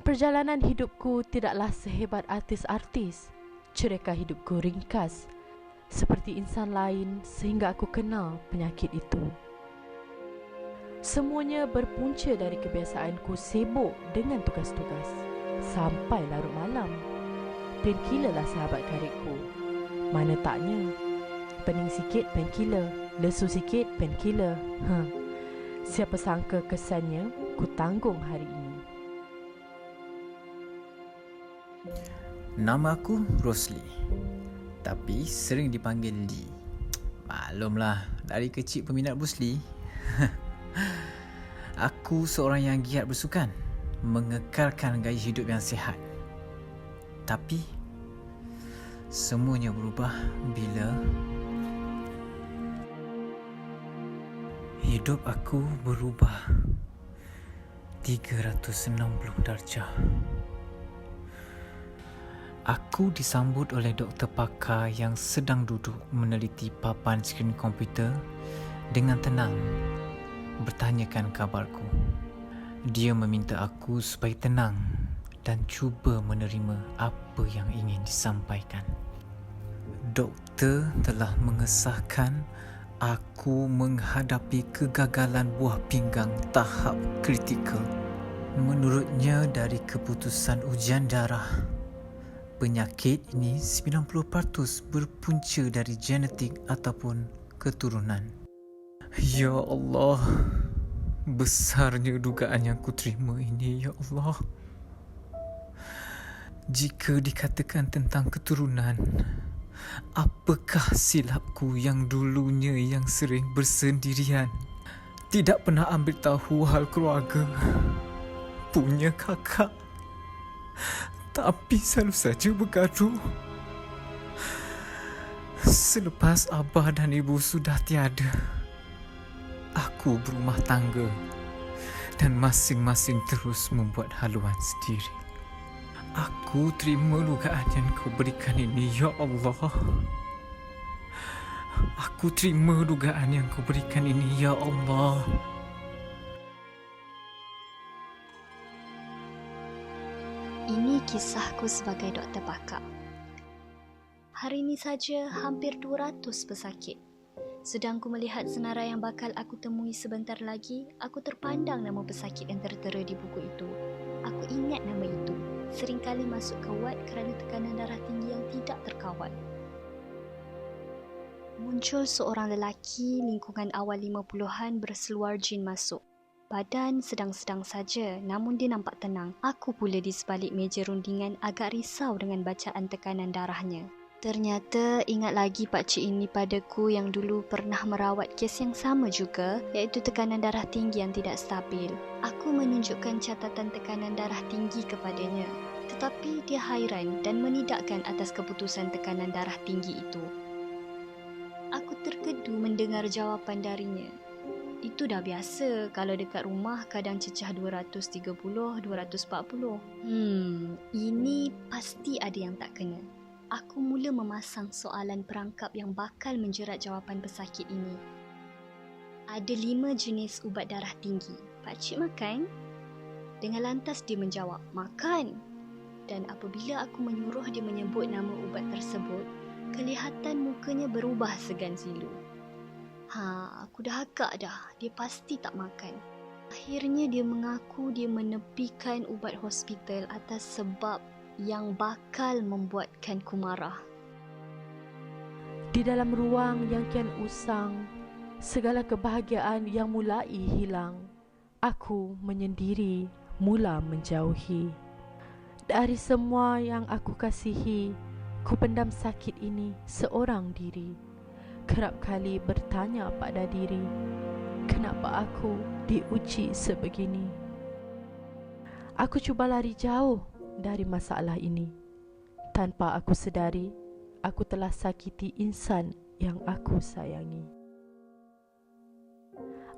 Perjalanan hidupku tidaklah sehebat artis-artis. Cerita hidupku ringkas, seperti insan lain sehingga aku kenal penyakit itu. Semuanya berpunca dari kebiasaanku sibuk dengan tugas-tugas sampai larut malam. Painkiller lah sahabat karibku. Mana taknya, pening sikit painkiller, lesu sikit painkiller. Siapa sangka kesannya ku tanggung hari ini. Nama aku Rosli, tapi sering dipanggil Lee. Maklumlah, dari kecil peminat Bruce Lee. Aku seorang yang giat bersukan, mengekalkan gaya hidup yang sihat. Tapi semuanya berubah bila hidup aku berubah 360 darjah. Aku disambut oleh doktor pakar yang sedang duduk meneliti papan skrin komputer dengan tenang bertanyakan kabarku. Dia meminta aku supaya tenang dan cuba menerima apa yang ingin disampaikan. Doktor telah mengesahkan aku menghadapi kegagalan buah pinggang tahap kritikal. Menurutnya, dari keputusan ujian darah, penyakit ini 90% berpunca dari genetik ataupun keturunan. Ya Allah, besarnya dugaan yang ku terima ini, ya Allah. Jika dikatakan tentang keturunan, apakah silapku yang dulunya yang sering bersendirian, tidak pernah ambil tahu hal keluarga, punya kakak, tapi selalu saja bergaduh. Selepas abah dan ibu sudah tiada, aku berumah tangga dan masing-masing terus membuat haluan sendiri. Aku terima dugaan yang kau berikan ini, ya Allah. Aku terima dugaan yang kau berikan ini, ya Allah. Ini kisahku sebagai doktor pakar. Hari ini saja hampir 200 pesakit. Sedang ku melihat senarai yang bakal aku temui sebentar lagi, aku terpandang nama pesakit yang tertera di buku itu. Aku ingat nama itu. Seringkali masuk ke wad kerana tekanan darah tinggi yang tidak terkawal. Muncul seorang lelaki lingkungan awal 50-an berseluar jin masuk. Badan sedang-sedang saja, namun dia nampak tenang. Aku pula di sebalik meja rundingan agak risau dengan bacaan tekanan darahnya. Ternyata ingat lagi pakcik ini padaku yang dulu pernah merawat kes yang sama juga, iaitu tekanan darah tinggi yang tidak stabil. Aku menunjukkan catatan tekanan darah tinggi kepadanya, tetapi dia hairan dan menidakkan atas keputusan tekanan darah tinggi itu. Aku terkedu mendengar jawapan darinya. Itu dah biasa, kalau dekat rumah kadang cecah 230, 240. Ini pasti ada yang tak kena. Aku mula memasang soalan perangkap yang bakal menjerat jawapan pesakit ini. Ada 5 jenis ubat darah tinggi. Pakcik makan? Dengan lantas dia menjawab, makan. Dan apabila aku menyuruh dia menyebut nama ubat tersebut, kelihatan mukanya berubah segan silu. Aku dah agak dah, dia pasti tak makan. Akhirnya dia mengaku dia menepikan ubat hospital atas sebab yang bakal membuatkanku marah. Di dalam ruang yang kian usang, segala kebahagiaan yang mulai hilang. Aku menyendiri, mula menjauhi. Dari semua yang aku kasihi, ku pendam sakit ini seorang diri. Kerap kali bertanya pada diri, kenapa aku diuji sebegini? Aku cuba lari jauh dari masalah ini. Tanpa aku sedari, aku telah sakiti insan yang aku sayangi.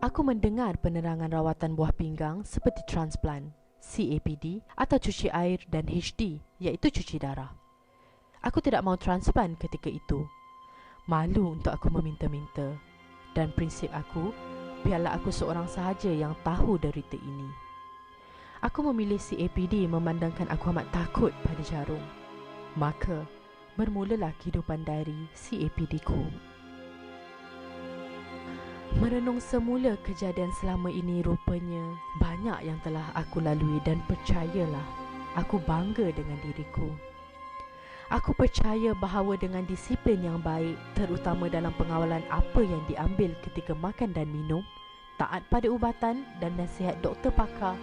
Aku mendengar penerangan rawatan buah pinggang seperti transplant, CAPD atau cuci air dan HD, iaitu cuci darah. Aku tidak mau transplant ketika itu. Malu untuk aku meminta-minta. Dan prinsip aku, biarlah aku seorang sahaja yang tahu derita ini. Aku memilih CAPD memandangkan aku amat takut pada jarum. Maka, bermulalah kehidupan dari CAPD ku. Merenung semula kejadian selama ini, rupanya banyak yang telah aku lalui dan percayalah, aku bangga dengan diriku. Aku percaya bahawa dengan disiplin yang baik, terutama dalam pengawalan apa yang diambil ketika makan dan minum, taat pada ubatan dan nasihat doktor pakar,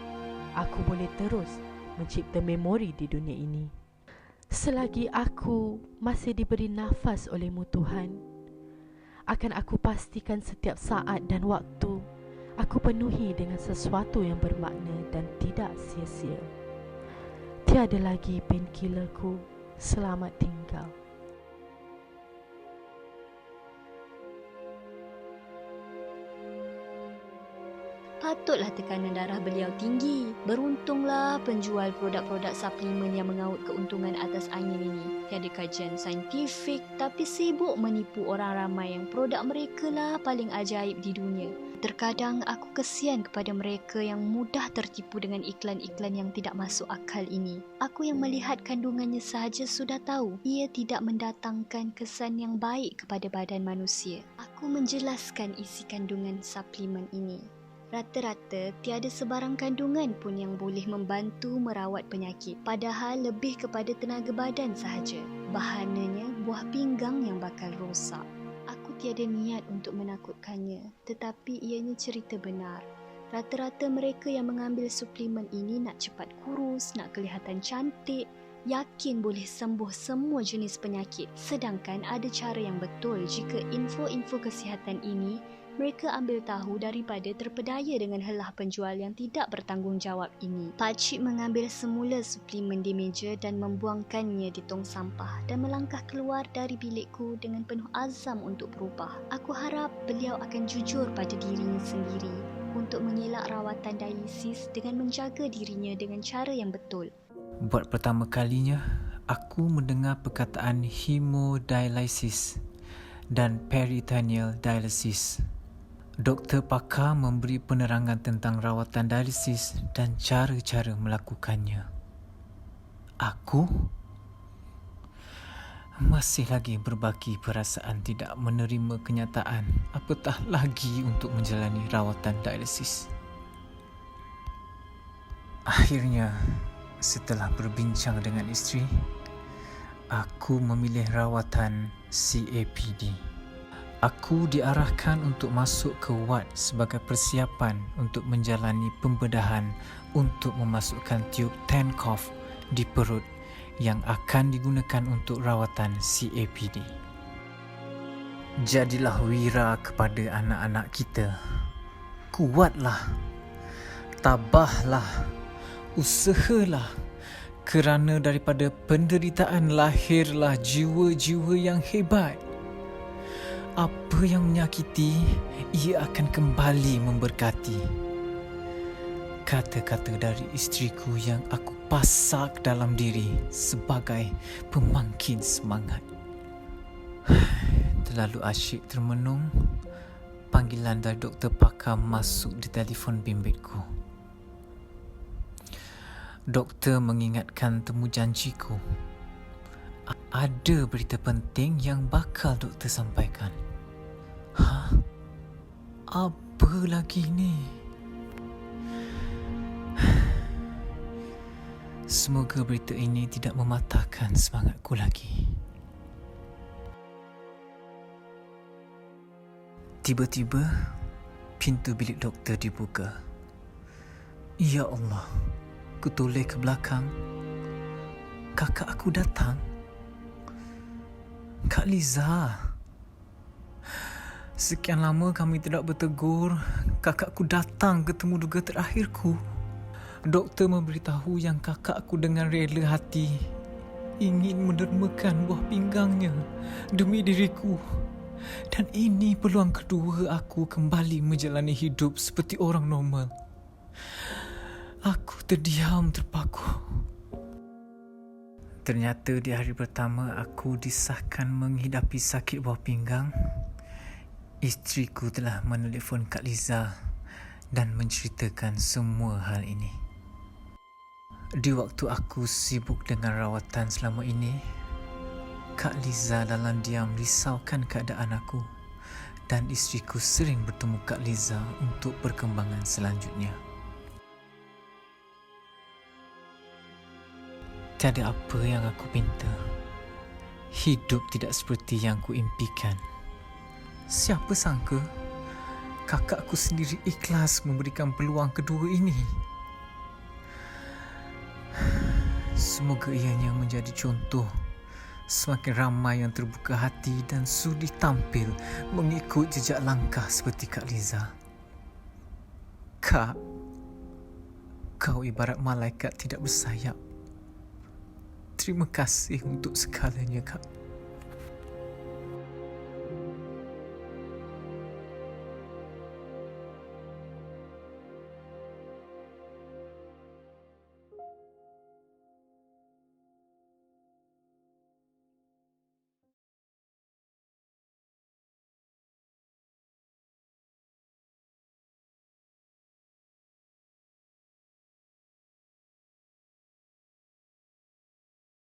aku boleh terus mencipta memori di dunia ini. Selagi aku masih diberi nafas oleh-Mu Tuhan, akan aku pastikan setiap saat dan waktu aku penuhi dengan sesuatu yang bermakna dan tidak sia-sia. Tiada lagi painkillerku. Selamat tinggal. Patutlah tekanan darah beliau tinggi. Beruntunglah penjual produk-produk suplemen yang mengaut keuntungan atas angin ini. Tiada kajian saintifik tapi sibuk menipu orang ramai yang produk mereka lah paling ajaib di dunia. Terkadang aku kesian kepada mereka yang mudah tertipu dengan iklan-iklan yang tidak masuk akal ini. Aku yang melihat kandungannya sahaja sudah tahu ia tidak mendatangkan kesan yang baik kepada badan manusia. Aku menjelaskan isi kandungan suplemen ini. Rata-rata tiada sebarang kandungan pun yang boleh membantu merawat penyakit, padahal lebih kepada tenaga badan sahaja. Bahananya buah pinggang yang bakal rosak. Aku tiada niat untuk menakutkannya, tetapi ianya cerita benar. Rata-rata mereka yang mengambil suplemen ini nak cepat kurus, nak kelihatan cantik, yakin boleh sembuh semua jenis penyakit. Sedangkan ada cara yang betul jika info-info kesihatan ini mereka ambil tahu daripada terpedaya dengan helah penjual yang tidak bertanggungjawab ini. Pakcik mengambil semula suplemen di meja dan membuangkannya di tong sampah dan melangkah keluar dari bilikku dengan penuh azam untuk berubah. Aku harap beliau akan jujur pada dirinya sendiri untuk mengelak rawatan dialisis dengan menjaga dirinya dengan cara yang betul. Buat pertama kalinya, aku mendengar perkataan hemodialysis dan peritoneal dialysis. Doktor pakar memberi penerangan tentang rawatan dialisis dan cara-cara melakukannya. Aku masih lagi berbaki perasaan tidak menerima kenyataan, apatah lagi untuk menjalani rawatan dialisis. Akhirnya, setelah berbincang dengan isteri, aku memilih rawatan CAPD. Aku diarahkan untuk masuk ke ward sebagai persiapan untuk menjalani pembedahan untuk memasukkan tiub Tenkov di perut yang akan digunakan untuk rawatan CAPD. Jadilah wira kepada anak-anak kita. Kuatlah, tabahlah, usahalah, kerana daripada penderitaan lahirlah jiwa-jiwa yang hebat. Apa yang menyakiti, ia akan kembali memberkati. Kata-kata dari isteriku yang aku pasak dalam diri sebagai pemangkin semangat. Terlalu asyik termenung, panggilan dari doktor pakar masuk di telefon bimbitku. Doktor mengingatkan temu janjiku. Ada berita penting yang bakal doktor sampaikan. Apa lagi ni? Semoga berita ini tidak mematahkan semangatku lagi. Tiba-tiba, pintu bilik doktor dibuka. Ya Allah, kutoleh ke belakang. Kakak aku datang. Kak Liza. Sekian lama kami tidak bertegur. Kakakku datang ketemu duga terakhirku. Doktor memberitahu yang kakakku dengan rela hati ingin mendermakan buah pinggangnya demi diriku. Dan ini peluang kedua aku kembali menjalani hidup seperti orang normal. Aku terdiam terpaku. Ternyata di hari pertama aku disahkan menghidapi sakit buah pinggang, isteriku telah menelefon Kak Liza dan menceritakan semua hal ini. Di waktu aku sibuk dengan rawatan selama ini, Kak Liza dalam diam risaukan keadaan aku dan isteriku sering bertemu Kak Liza untuk perkembangan selanjutnya. Tiada apa yang aku pinta. Hidup tidak seperti yang ku impikan. Siapa sangka kakakku sendiri ikhlas memberikan peluang kedua ini. Semoga ianya menjadi contoh. Semakin ramai yang terbuka hati dan sudi tampil mengikut jejak langkah seperti Kak Liza. Kak, kau ibarat malaikat tidak bersayap. Terima kasih untuk segalanya, Kak.